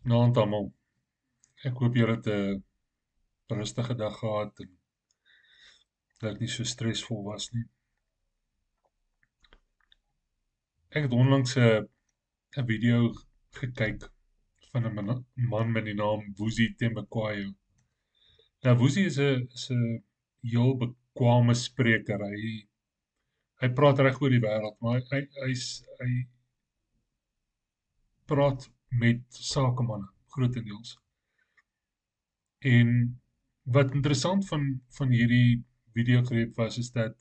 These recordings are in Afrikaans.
Naand almal. Ek hoop julle het 'n rustige dag gehad en dat dit nie so stresvol was nie. Ek het onlangs 'n video gekyk van 'n man met die naam Vusi Thembekwayo. Nou Vusi is 'n heel bekwame spreker. Hy praat reg oor die wêreld, maar hy praat met sakemanne grootendeels. En wat interessant van hierdie videogreep was is dat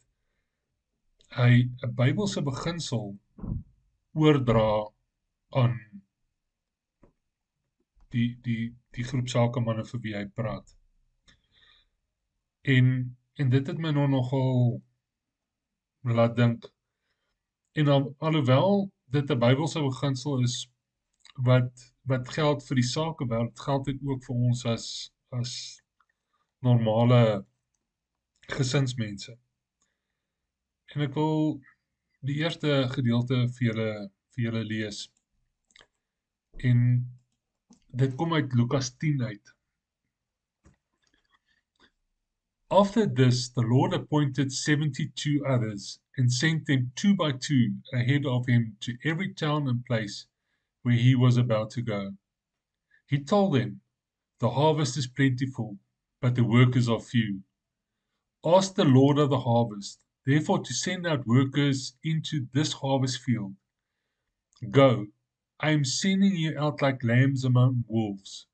hy 'n Bybelse beginsel oordra aan die groep sakemanne vir wie hy praat. En dit het my nou nogal laat dink. En alhoewel dit 'n Bybelse beginsel is wat geld vir die sakewêreld, geld dit ook vir ons as normale gesinsmense. En ek wil die eerste gedeelte vir julle lees. En dit kom uit Lukas 10 uit. After this, the Lord appointed 72 others and sent them 2 by 2 ahead of him to every town and place where he was about to go. He told them, "The harvest is plentiful, but the workers are few. Ask the Lord of the harvest, therefore, to send out workers into this harvest field. Go, I am sending you out like lambs among wolves.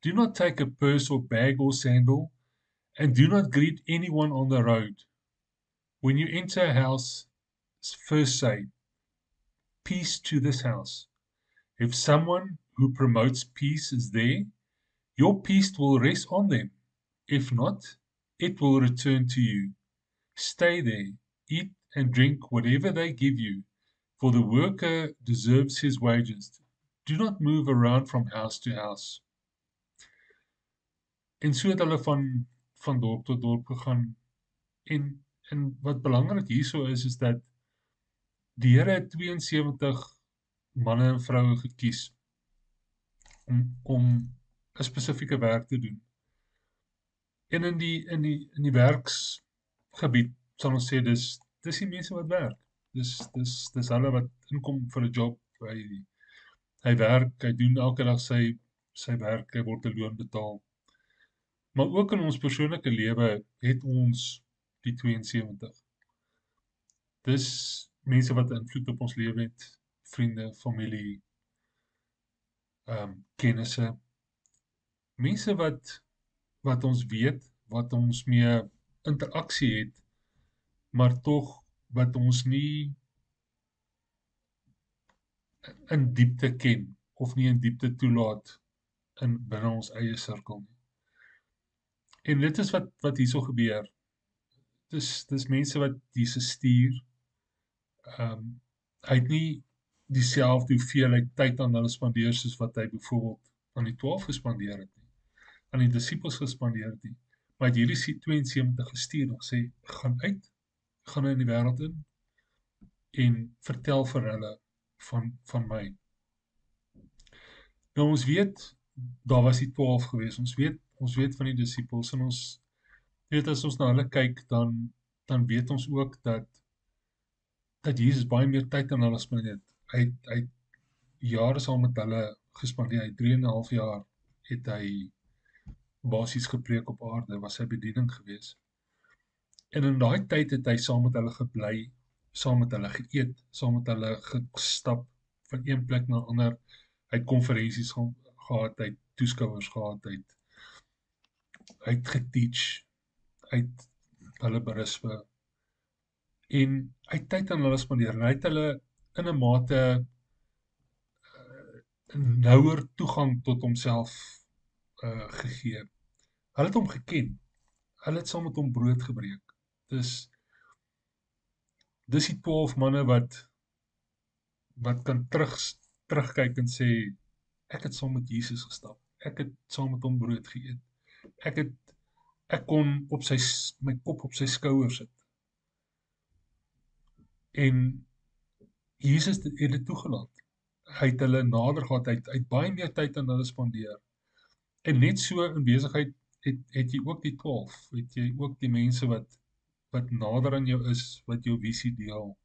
Do not take a purse or bag or sandal, and do not greet anyone on the road. When you enter a house, first say, 'Peace to this house.' If someone who promotes peace is there, your peace will rest on them. If not, it will return to you. Stay there, eat and drink whatever they give you, for the worker deserves his wages. Do not move around from house to house." En so het hulle van dorp tot dorp gegaan. En wat belangrik hierso is dat die Here het 72 manne en vroue gekies om 'n spesifieke werk te doen. En in die werksgebied sal ons sê dis die mense wat werk. Dis hulle wat inkom vir 'n job. Hy werk, hy doen elke dag sy werk, hy word 'n loon betaal. Maar ook in ons persoonlike lewe het ons die 72. Dis mense wat invloed op ons lewe het, vriende, familie, kennisse, mense wat ons weet, wat ons mee interaksie het, maar tog wat ons nie in diepte ken of nie in diepte toelaat binne ons eie sirkel nie. En dit is wat hierso gebeur. Dis mense wat Jesus stuur. Hy het nie dieselfde hoeveelheid tyd aan hulle spandeer soos wat hy byvoorbeeld aan die 12 gespandeer het nie, aan die disippels gespandeer het nie, maar het hierdie 72 gestuur en gesê, gaan uit, gaan in die wêreld in en vertel vir hulle van my. Nou ons weet, daar was die 12 gewees, ons weet van die disippels en ons weet as ons na hulle kyk, dan weet ons ook dat Jesus baie meer tyd aan hulle spandeer het. Hy het jare saam met hulle gespandeer, hy 3,5 jaar het hy basies gepreek op aarde, was sy bediening gewees. En in daai tyd het hy saam met hulle gebly, saam met hulle geëet, saam met hulle gestap van een plek na ander. Hy het konferensies gehad, hy het toeskouers gehad, hy het geteach, hy het hulle berispe en hy het tyd aan hulle spandeer en hy het hulle in 'n mate nouer toegang tot homself gegee. Hulle het hom geken. Hulle het saam met hom brood gebreek. Dis die 12 manne wat kan terugkyk en sê, ek het saam met Jesus gestap. Ek het saam met hom brood geëet. Ek kon my kop op sy skouer sit. En Jesus het dit toegelaat. hy het hulle nader gehad, hy het baie meer tyd aan hulle spandeer. En net so in besigheid het jy ook die 12, het jy ook die mense wat nader aan jou is, wat jou visie deel.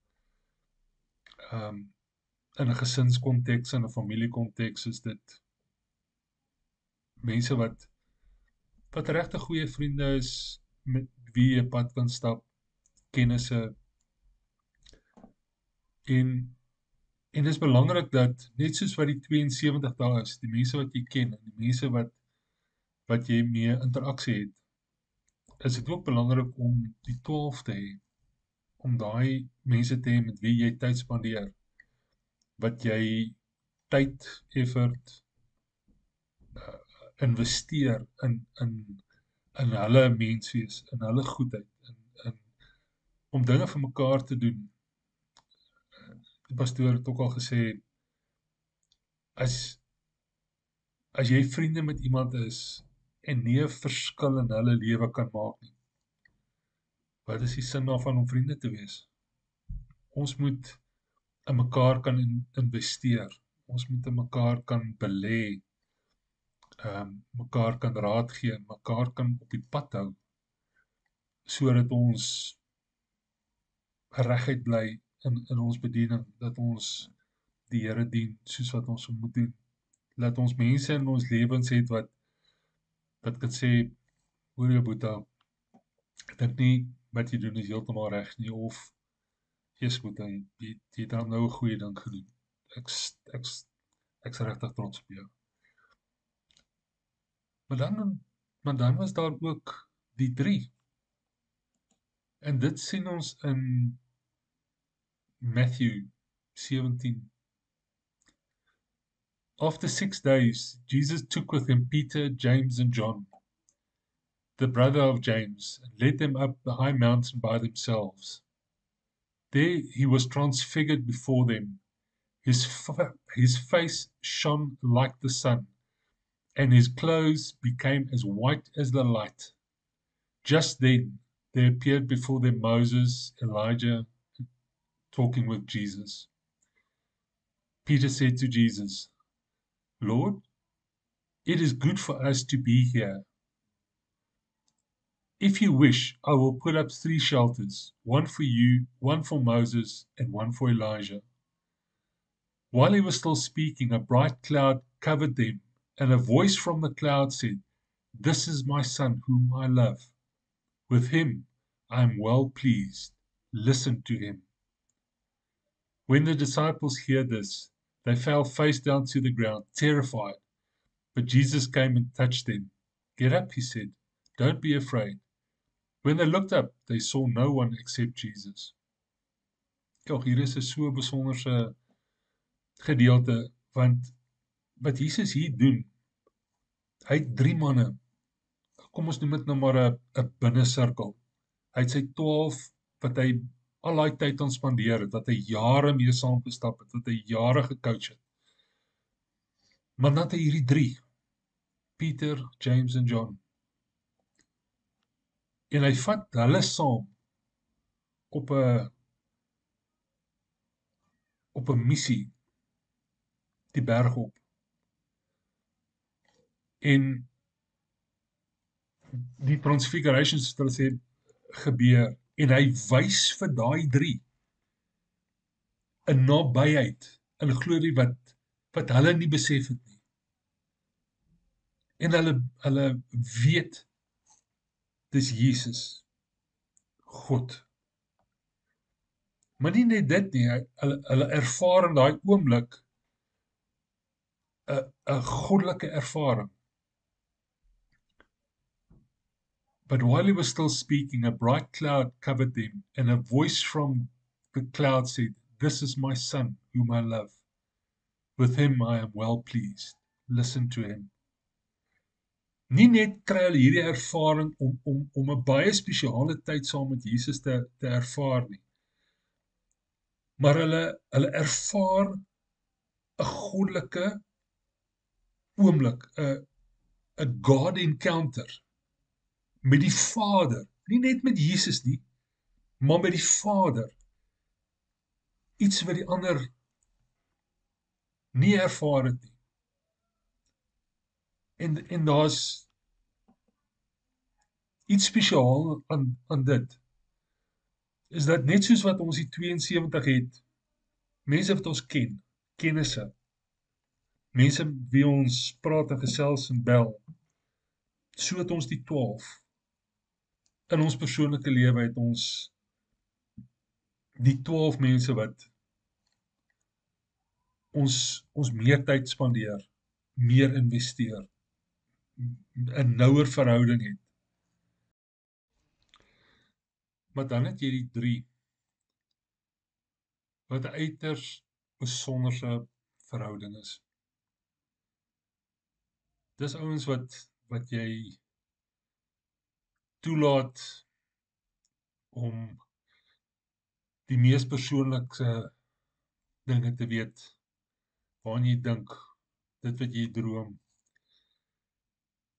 In 'n gesinskonteks, in 'n familiekonteks is dit mense wat regtig goeie vriende is, met wie jy pad kan stap, kennisse, en dis belangrik dat, net soos wat die 72 daar is, die mense wat jy ken, en die mense wat jy mee interaksie het, is dit ook belangrik om die 12 te hê, om daai mense te hê met wie jy tyd spandeer, wat jy tyd, effort, investeer in hulle menswees, in hulle goedheid, om dinge vir mekaar te doen. Die pastoor het ook al gesê, as jy vriende met iemand is, en nie 'n verskil in hulle lewe kan maak nie, wat is die sin daarvan om vriende te wees? Ons moet in mekaar kan investeer, ons moet in mekaar kan belê, mekaar kan raad gee, mekaar kan op die pad hou, sodat ons geregheid bly in ons bediening, dat ons die Here dien, soos wat ons moet doen. Laat ons mense in ons lewens het wat kan sê, hoor jou Boeta, ek dink nie wat jy doen is heeltemal reg nie, of Jesus Boeta, jy het dan nou 'n goeie ding gedoen. Ek's regtig trots op jou. Maar dan was daar ook die 3. En dit sien ons in Matthew 17. After 6 days, Jesus took with him Peter, James, and John, the brother of James, and led them up the high mountain by themselves. There he was transfigured before them. His face shone like the sun, and his clothes became as white as the light. Just then there appeared before them Moses, Elijah, talking with Jesus. Peter said to Jesus, Lord, it is good for us to be here. If you wish, I will put up 3 shelters, one for you, one for Moses, and one for Elijah. While he was still speaking, a bright cloud covered them, and a voice from the cloud said, This is my son whom I love. With him I am well pleased. Listen to him. When the disciples heard this, they fell face down to the ground, terrified. But Jesus came and touched them. Get up, he said. Don't be afraid. When they looked up, they saw no one except Jesus. Hier is 'n so besonderse gedeelte, want wat Jesus hier doen, hy het 3 manne, kom ons noem dit nou maar 'n binnesirkel. Hy het sy 12 wat hy al daai tyd aan spandeer het, wat hy jare mee saam gestap het, wat hy jare gecoach het. Maar dan het hy hierdie 3, Peter, James en John. En hy vat hulle saam op 'n missie, die berg op. En die transfiguration, soos hulle sê, gebeur, en hy wys vir daai 3 'n nabyheid, 'n glorie wat hulle nie besef het nie. En hulle weet, dis Jesus, God. Maar nie net dit nie, hulle ervaar in daai oomblik 'n goddelike ervaring. But while he was still speaking, a bright cloud covered them, and a voice from the cloud said, This is my son, whom I love. With him I am well pleased. Listen to him. Nie net kry hulle hierdie ervaring om 'n baie spesiale tyd saam met Jesus te ervaar nie, maar hulle ervaar 'n goddelike oomblik, 'n God encounter met die Vader, nie net met Jesus nie, maar met die Vader. Iets wat die ander nie ervaar het nie. En daar's iets spesiaal aan dit, is dat net soos wat ons die 72 het, mense wat ons ken, kennisse, mense wie ons praat en gesels en bel, so het ons die 12. In ons persoonlike lewe het ons die 12 mense wat ons meer tyd spandeer, meer investeer, 'n nouer verhouding het. Maar dan het jy die 3 wat 'n uiters besonderse verhouding is. Dis ouens wat jy toelaat om die mees persoonlikse dinge te weet, waaraan jy dink, dit wat jy droom,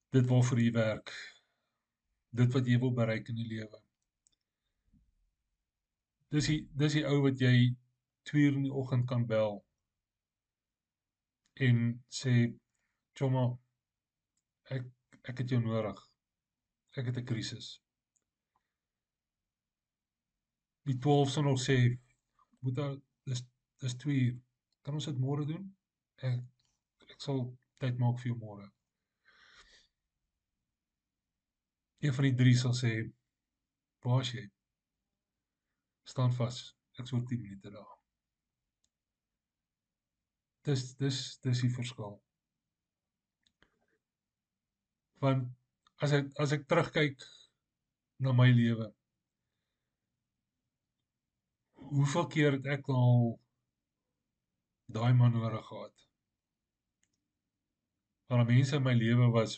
dit waarvoor jy werk, dit wat jy wil bereik in die lewe. Dis die ou wat jy 2 uur in die oggend kan bel en sê, Choma, ek het jou nodig, ek het 'n krisis. Die 12 sal nog sê, Boeta, dis 2 uur, kan ons dit môre doen? Ek sal tyd maak vir jou môre. Een van die 3 sal sê, waar is jy? Staan vas, ek is oor 10 minute daar. Dis die verskil. Want as ek terugkyk na my lewe, hoeveel keer het ek al daai man nodig gehad? Want daar mense in my lewe was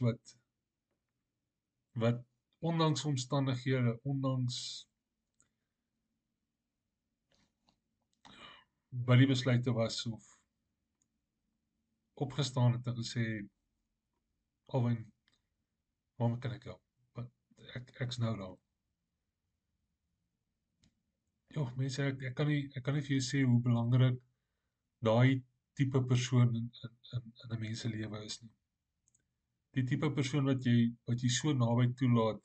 wat ondanks omstandighede, ondanks wat die besluite was of opgestaan het en gesê, Alwyn, waarmee kan ek help? Ek's nou daar. Joh, mense, ek kan nie vir jou sê hoe belangrik daai tipe persoon in 'n mens se lewe is nie. Die tipe persoon wat jy so naby toelaat,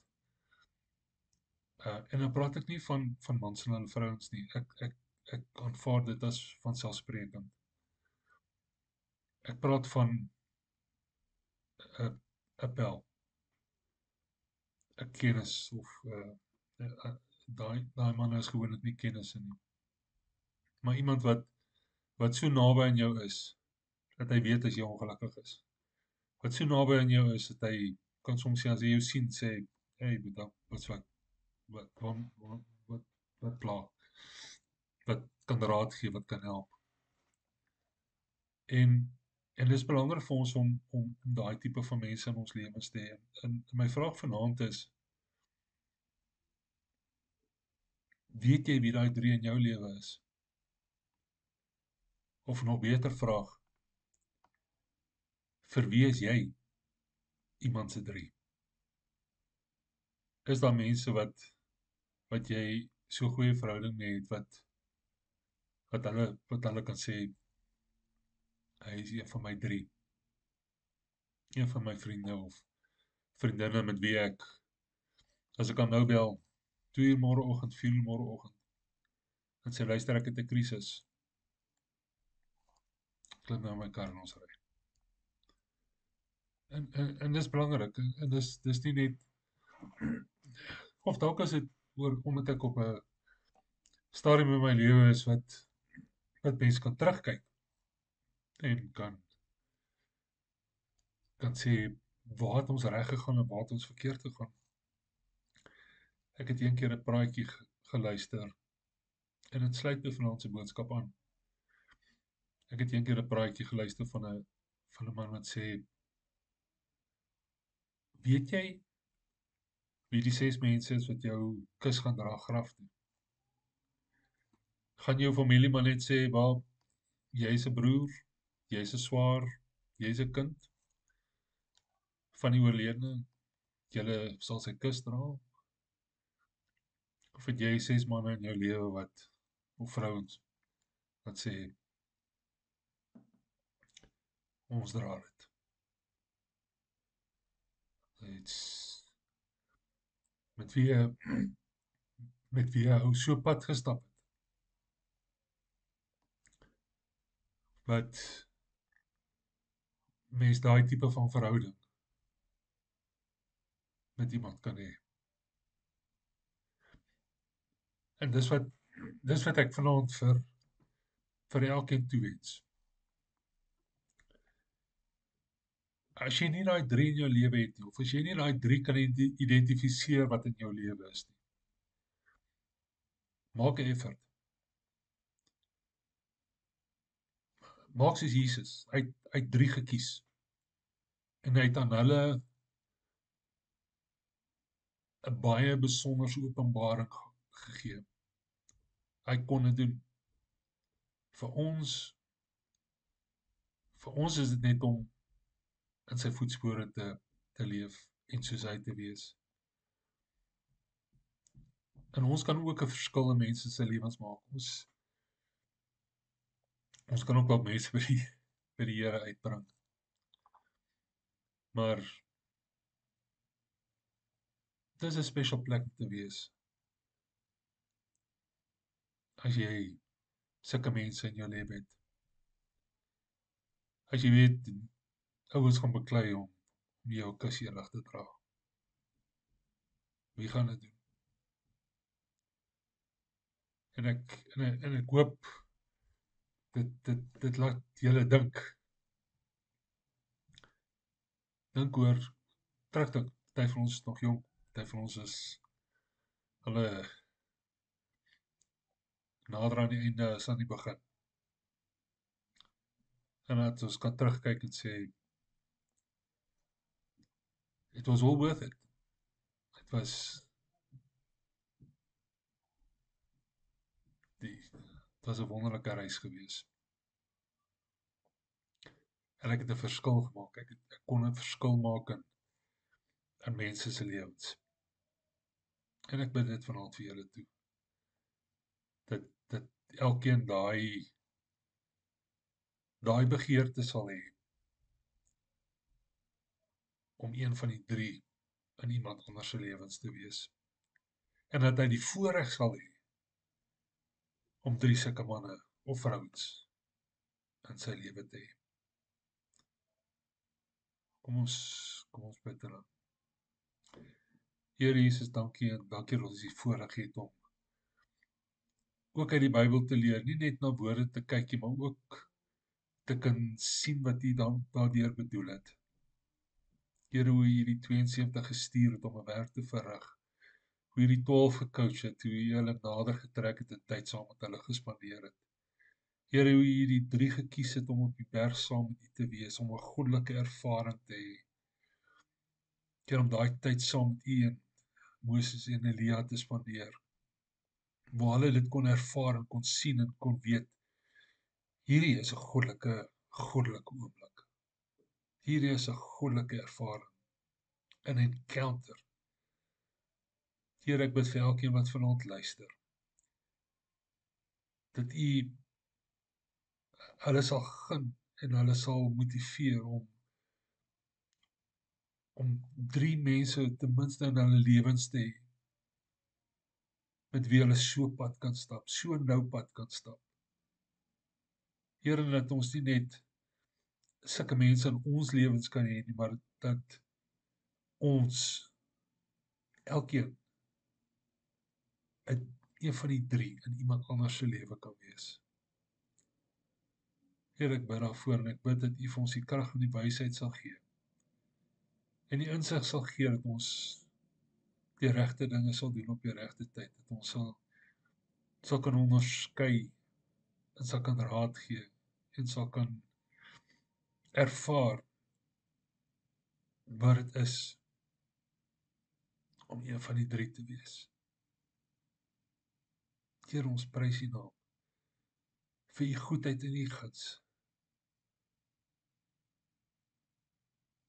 en dan praat ek nie van mans en hulle vrouens nie. Ek aanvaar dit as vanselfsprekend. Ek praat van 'n bel, 'n kennis of daai man is gewoonlik nie kennisse nie. Maar iemand wat so naby aan jou is, dat hy weet as jy ongelukkig is. Wat so naby aan jou is, dat hy kan soms sê, as hy jou sien, sê, hey, Boeta, wat pla, wat kan raad gee, wat kan help. En dis belangrik vir ons om daai tipe van mense in ons lewens te hê. En my vraag vanaand is, weet jy wie daai 3 in jou lewe is? Of nog beter vraag, vir wie is jy iemand se 3? Is daar mense wat jy so goeie verhouding mee het, wat hulle kan sê, hy is een van my 3, een van my vriende of vriendinne met wie ek, as ek kan nou bel, 2 uur môreoggend, 4 uur môreoggend, en sê, luister, ek het 'n krisis, klim nou in my kar en ons ry. En dis belangrik, en dis nie net, of dalk is dit omdat ek op 'n stadium in my lewe is wat mense kan terugkyk en kan sê, waar het ons reg gegaan en waar het ons verkeerd gegaan. Ek het een keer 'n praatjie geluister, en dit sluit by vanaand se boodskap aan. Ek het een keer 'n praatjie geluister van 'n man wat sê, weet jy wie die 6 mense is wat jou kus gaan dra graf toe? Gaan jou familie maar net sê, wel, jy is 'n broer, jy is 'n swaar, jy is 'n kind van die oorledene, julle sal sy kus dra? Of het jy 6 manne in jou lewe of vrouens, wat sê, Ons dra dit. Iets met wie jy so pad gestap het, wat mens daai tipe van verhouding met iemand kan hê. En dis wat ek vanaand vir elkeen toewens. As jy nie daai 3 in jou lewe het nie, of as jy nie daai 3 kan identifiseer wat in jou lewe is nie, maak 'n effort. Maak soos Jesus, hy het 3 gekies. En hy het aan hulle 'n baie besonderse openbaring gegee. Hy kon dit doen. Vir ons is dit net om in sy voetspore te leef en soos hy te wees. En ons kan ook 'n verskil in mense se lewens maak. Ons kan ook wel mense by die Here uitbring. Maar dis 'n special plek te wees. As jy sulke mense in jou lewe het. As jy weet, ouers gaan beklei om jou kusseelig te dra. Wie gaan dit doen? En ek hoop dit laat julle dink. Dink oor, terugdink, party van ons is nog jong, party van ons is hulle nader aan die einde as aan die begin. En dat ons kan terugkyk en sê, it was all worth it. Het was 'n wonderlike reis gewees. En ek het 'n verskil gemaak. Ek kon 'n verskil maak in mense se lewens. En ek bid dit vanaand vir julle toe. Dat elkeen daai begeerte sal hê om een van die 3 in iemand anders se lewens te wees. En dat hy die voorreg sal hê om 3 sulke manne of vrouens in sy lewe te hê. Kom ons bid dan. Here Jesus, dankie dat ons die voorreg het om ook uit die Bybel te leer, nie net na woorde te kyk, maar ook te kan sien wat U daardeur bedoel het. Here, hoe U die 72 gestuur het om 'n werk te verrig, hoe U die 12 gecoach het, hoe U hulle nader getrek het en tyd saam met hulle gespandeer het. Here, hoe U die 3 gekies het om op die berg saam met U te wees, om 'n goddelike ervaring te hê. Here, om daai tyd saam met U en Moses en Elia te spandeer, waar hulle dit kon ervaar en kon sien en kon weet, hierdie is 'n goddelike oomblik. Hierdie is 'n goddelike ervaring, 'n encounter. Here, ek bid vir elkeen wat vanaand luister, dat U hulle sal gun en hulle sal motiveer om 3 mense ten minste in hulle lewens te hê, met wie hulle so pad kan stap, so nou pad kan stap. Here, dat ons nie net sulke mense in ons lewens kan hê nie, maar dat ons elkeen een van die 3 in iemand anders se lewe kan wees. Here, ek bid daarvoor en ek bid dat U vir ons die krag en die wysheid sal gee. En die insig sal gee dat ons die regte dinge sal doen op die regte tyd, dat ons sal kan onderskei en sal kan raad gee en sal kan ervaar wat dit is om een van die 3 te wees. Here, ons prys U naam vir U goedheid en U guns.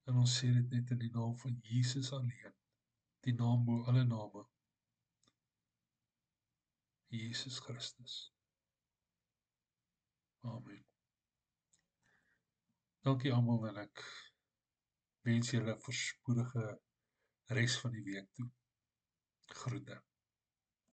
En ons sê dit net in die naam van Jesus alleen, die naam bo alle name, Jesus Christus. Amen. Dankie almal en ek wens julle 'n voorspoedige res van die week toe. Groete.